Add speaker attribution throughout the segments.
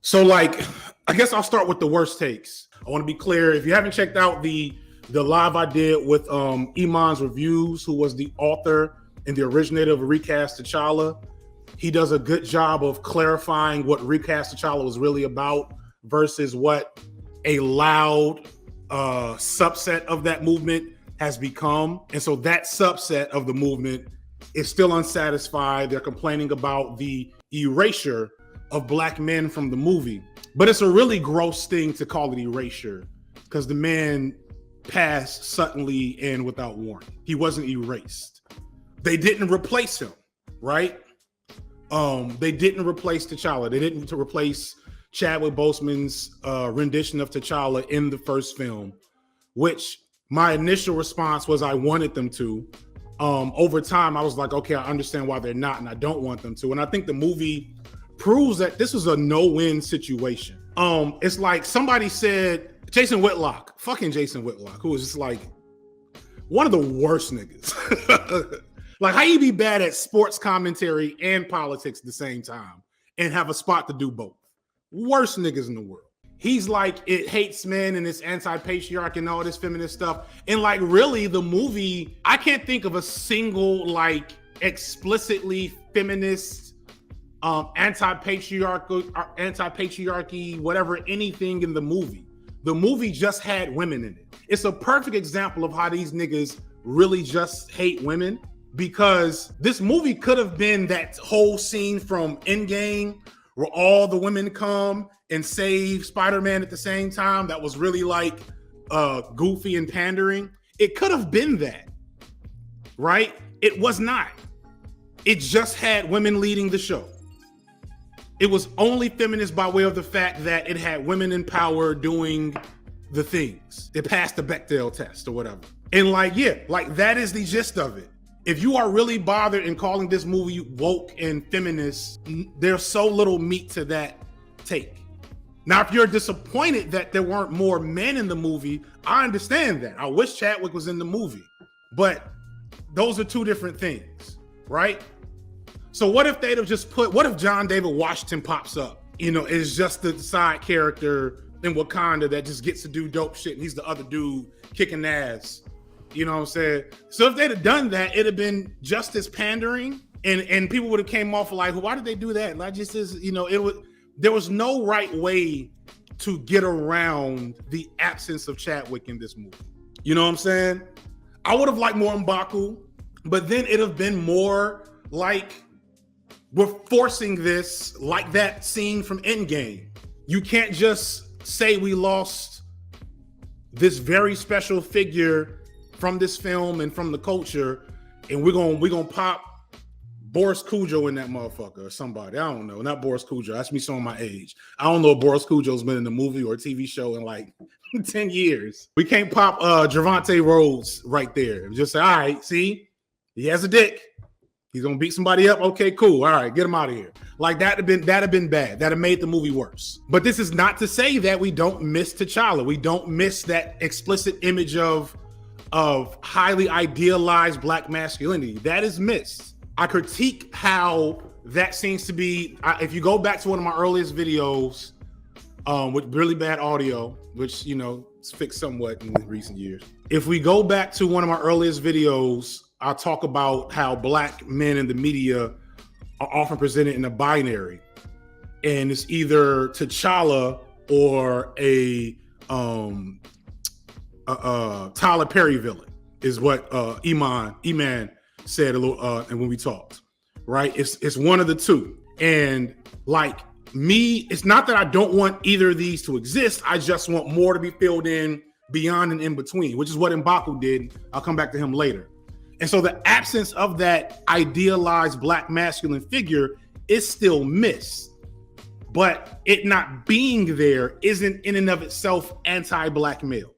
Speaker 1: So like, I guess I'll start with the worst takes. I want to be clear. If you haven't checked out the live I did with Iman's Reviews, who was the author and the originator of Recast T'Challa, he does a good job of clarifying what Recast T'Challa was really about versus what a loud subset of that movement has become. And so that subset of the movement is still unsatisfied. They're complaining about the erasure of black men from the movie. But it's a really gross thing to call it erasure because the man passed suddenly and without warning. He wasn't erased. They didn't replace him, right? They didn't replace T'Challa. They didn't replace Chadwick Boseman's rendition of T'Challa in the first film, which my initial response was I wanted them to. Over time, I was like, okay, I understand why they're not, and I don't want them to. And I think the movie proves that this was a no-win situation. It's like somebody said, Jason Whitlock, fucking Jason Whitlock, who was just like one of the worst niggas. Like, how you be bad at sports commentary and politics at the same time and have a spot to do both? Worst niggas in the world. He's like, it hates men and it's anti-patriarch and all this feminist stuff. And like, really, the movie, I can't think of a single like explicitly feminist, anti-patriarchy, whatever, anything in the movie. The movie just had women in it. It's a perfect example of how these niggas really just hate women, because this movie could have been that whole scene from Endgame where all the women come and save Spider-Man at the same time. That was really like goofy and pandering. It could have been that, right? It was not. It just had women leading the show. It was only feminist by way of the fact that it had women in power doing the things. It passed the Bechdel test or whatever. And like, yeah, like that is the gist of it. If you are really bothered in calling this movie woke and feminist, there's so little meat to that take. Now, if you're disappointed that there weren't more men in the movie, I understand that. I wish Chadwick was in the movie, but those are two different things, right? So what if they'd have just what if John David Washington pops up, is just the side character in Wakanda that just gets to do dope shit and he's the other dude kicking ass, you know what I'm saying? So if they'd have done that, it'd have been just as pandering and people would have came off like, why did they do that? Like, just as, there was no right way to get around the absence of Chadwick in this movie. You know what I'm saying? I would have liked more M'Baku, but then it'd have been more like, we're forcing this like that scene from Endgame. You can't just say we lost this very special figure from this film and from the culture, and we're gonna pop Boris Cujo in that motherfucker or somebody. I don't know. Not Boris Cujo. That's me showing my age. I don't know if Boris Cujo's been in a movie or a TV show in like 10 years. We can't pop Javante Rhodes right there. Just say, all right, see, he has a dick. He's gonna beat somebody up. Okay, cool. All right, get him out of here. Like that'd have been bad. That'd have made the movie worse. But this is not to say that we don't miss T'Challa. We don't miss that explicit image of highly idealized black masculinity. That is missed. I critique how that seems to be. If you go back to one of my earliest videos with really bad audio, which it's fixed somewhat in recent years. If we go back to one of my earliest videos, I'll talk about how black men in the media are often presented in a binary, and it's either T'Challa or a Tyler Perry villain, is what Iman said a little and when we talked, right? It's one of the two. And like me, it's not that I don't want either of these to exist. I just want more to be filled in beyond and in between, which is what M'Baku did. I'll come back to him later. And so the absence of that idealized black masculine figure is still missed. But it not being there isn't in and of itself anti-black male.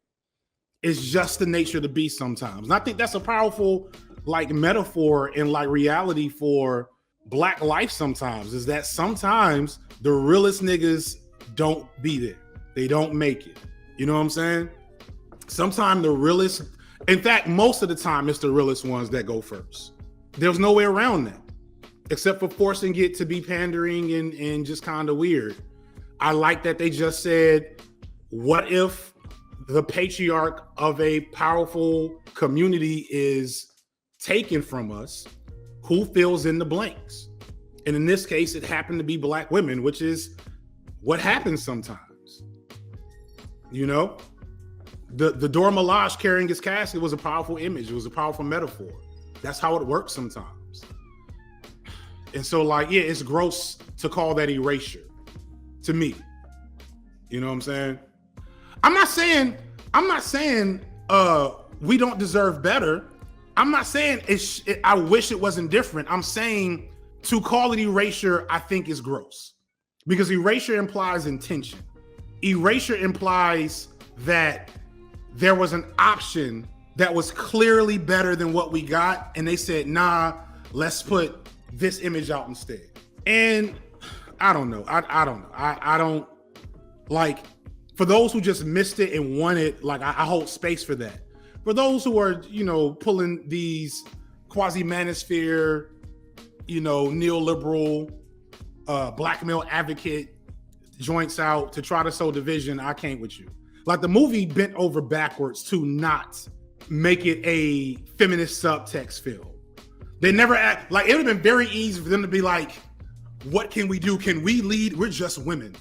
Speaker 1: It's just the nature of the beast sometimes. And I think that's a powerful like metaphor and like reality for black life sometimes, is that sometimes the realest niggas don't be there. They don't make it. You know what I'm saying? Sometimes the realest, in fact, most of the time, it's the realest ones that go first. There's no way around that, except for forcing it to be pandering and just kind of weird. I like that they just said, what if the patriarch of a powerful community is taken from us? Who fills in the blanks? And in this case, it happened to be Black women, which is what happens sometimes. You know, the Dora Milaje carrying his casket was a powerful image. It was a powerful metaphor. That's how it works sometimes. And so, like, yeah, it's gross to call that erasure to me. You know what I'm saying? I'm not saying we don't deserve better. I'm not saying I wish it wasn't different. I'm saying to call it erasure, I think is gross, because erasure implies intention. Erasure implies that there was an option that was clearly better than what we got, and they said, nah, let's put this image out instead. And I don't know. I don't know. I don't, like, for those who just missed it and wanted, like, I hold space for that. For those who are, you know, pulling these quasi-manosphere, you know, neoliberal, black male advocate joints out to try to sow division, I can't with you. Like, the movie bent over backwards to not make it a feminist subtext film. They never act like, it would have been very easy for them to be like, what can we do? Can we lead? We're just women.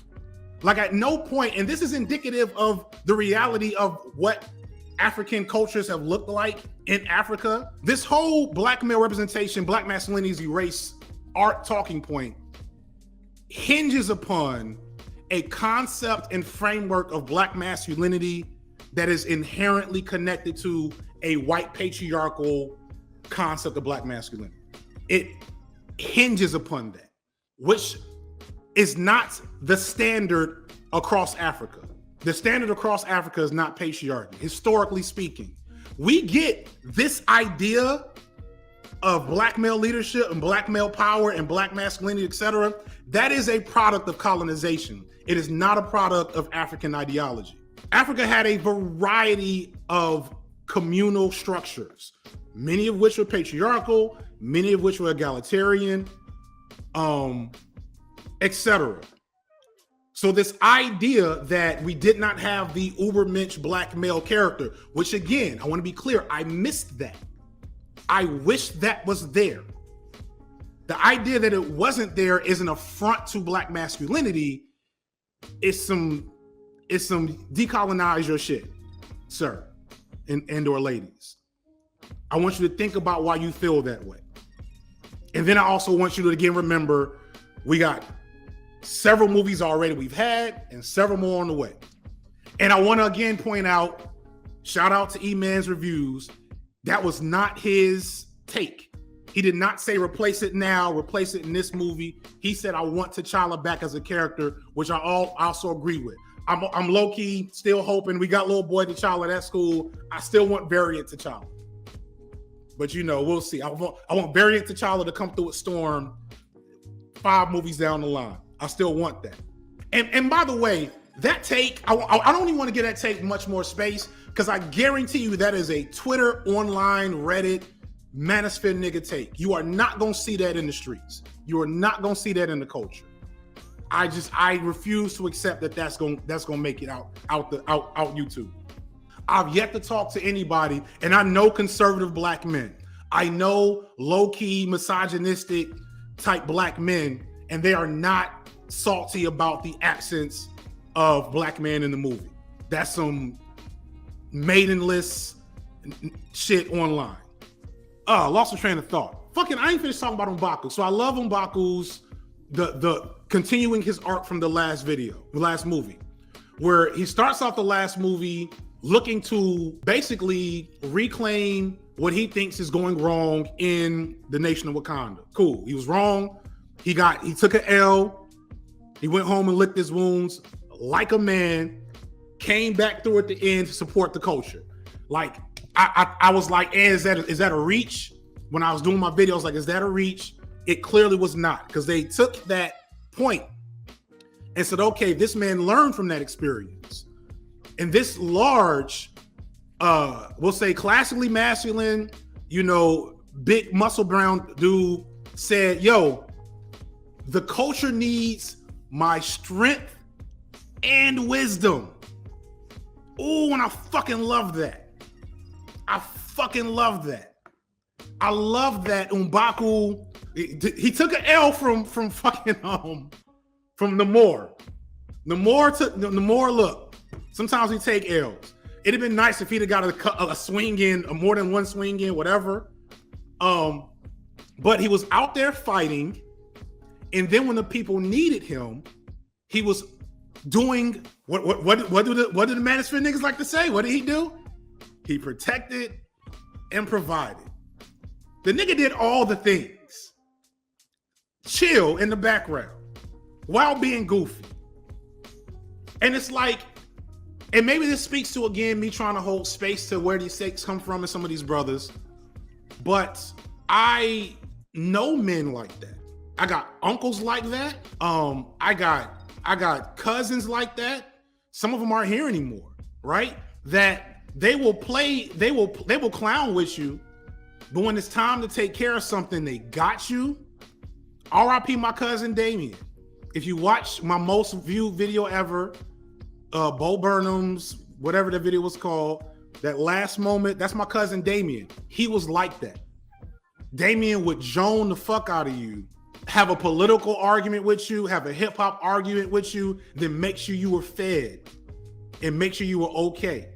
Speaker 1: Like, at no point, and this is indicative of the reality of what African cultures have looked like in Africa. This whole black male representation, black masculinity is erased art talking point hinges upon a concept and framework of black masculinity that is inherently connected to a white patriarchal concept of black masculinity. It hinges upon that, which is not the standard across Africa. The standard across Africa is not patriarchy, historically speaking. We get this idea of black male leadership and black male power and black masculinity, etc. That is a product of colonization. It is not a product of African ideology. Africa had a variety of communal structures, many of which were patriarchal, many of which were egalitarian, etc. So this idea that we did not have the ubermensch black male character, which, again, I want to be clear, I missed that. I wish that was there. The idea that it wasn't there is an affront to black masculinity. It's some decolonize your shit, sir, and or ladies. I want you to think about why you feel that way. And then I also want you to, again, remember, we got several movies already we've had and several more on the way. And I want to again point out, shout out to E-Man's Reviews, that was not his take. He did not say replace it now, replace it in this movie. He said, I want T'Challa back as a character, which I also agree with. I'm low-key still hoping, we got little boy T'Challa, that's cool. I still want variant T'Challa. But, you know, we'll see. I want variant T'Challa to come through with Storm 5 movies down the line. I still want that. And by the way, that take, I don't even want to give that take much more space, because I guarantee you that is a Twitter, online, Reddit, manosphere nigga take. You are not going to see that in the streets. You are not going to see that in the culture. I refuse to accept that that's going to make it out YouTube. I've yet to talk to anybody, and I know conservative black men. I know low-key misogynistic type black men, and they are not salty about the absence of black man in the movie. That's some maidenless shit online. Lost a train of thought. Fucking, I ain't finished talking about M'Baku. So I love M'Baku's the continuing his arc from the last movie, where he starts off the last movie looking to basically reclaim what he thinks is going wrong in the nation of Wakanda. Cool. He was wrong. He took an L. He went home and licked his wounds like a man, came back through at the end to support the culture. Like, I was like, is that a reach? When I was doing my video, I was like, is that a reach? It clearly was not, because they took that point and said, okay, this man learned from that experience. And this large, we'll say classically masculine, you know, big muscle brown dude said, yo, the culture needs my strength and wisdom. Ooh, and I fucking love that. I fucking love that. I love that M'Baku, he took an L from fucking from Namor. Namor, look, sometimes we take L's. It'd have been nice if he'd have got a swing in, more than one swing in, whatever. But he was out there fighting, and then when the people needed him, he was doing what do the Manosphere niggas like to say? What did he do? He protected and provided. The nigga did all the things. Chill in the background while being goofy. And it's like, and maybe this speaks to, again, me trying to hold space to where these stakes come from and some of these brothers. But I know men like that. I got uncles like that. I got cousins like that. Some of them aren't here anymore, right? That they will clown with you, but when it's time to take care of something, they got you. R.I.P. my cousin Damien. If you watch my most viewed video ever, Bo Burnham's, whatever the video was called, that last moment, that's my cousin Damien. He was like that. Damien would Joan the fuck out of you, have a political argument with you, have a hip hop argument with you, then make sure you were fed and make sure you were okay.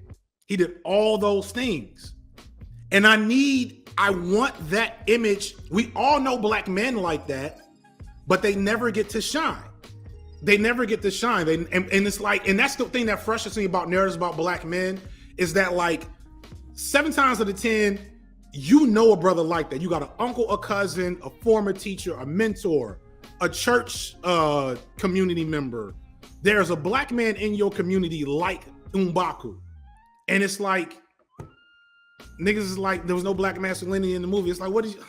Speaker 1: He did all those things. And I want that image. We all know black men like that, but they never get to shine. They never get to shine. And it's like, and that's the thing that frustrates me about narratives about black men, is that like 7 times out of 10, you know a brother like that. You got an uncle, a cousin, a former teacher, a mentor, a church community member. There's a black man in your community like M'Baku. And it's like, niggas is like, there was no black masculinity in the movie. It's like, what is you?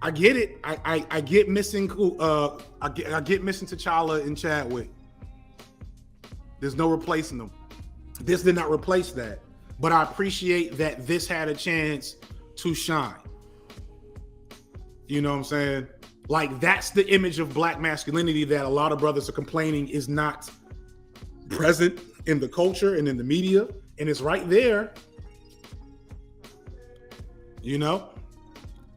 Speaker 1: I get it. I get missing. I get missing T'Challa and Chadwick. There's no replacing them. This did not replace that, but I appreciate that this had a chance to shine. You know what I'm saying? Like, that's the image of black masculinity that a lot of brothers are complaining is not present in the culture and in the media, and it's right there. You know?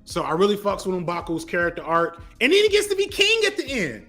Speaker 1: So I really fucks with M'Baku's character arc. And then he gets to be king at the end.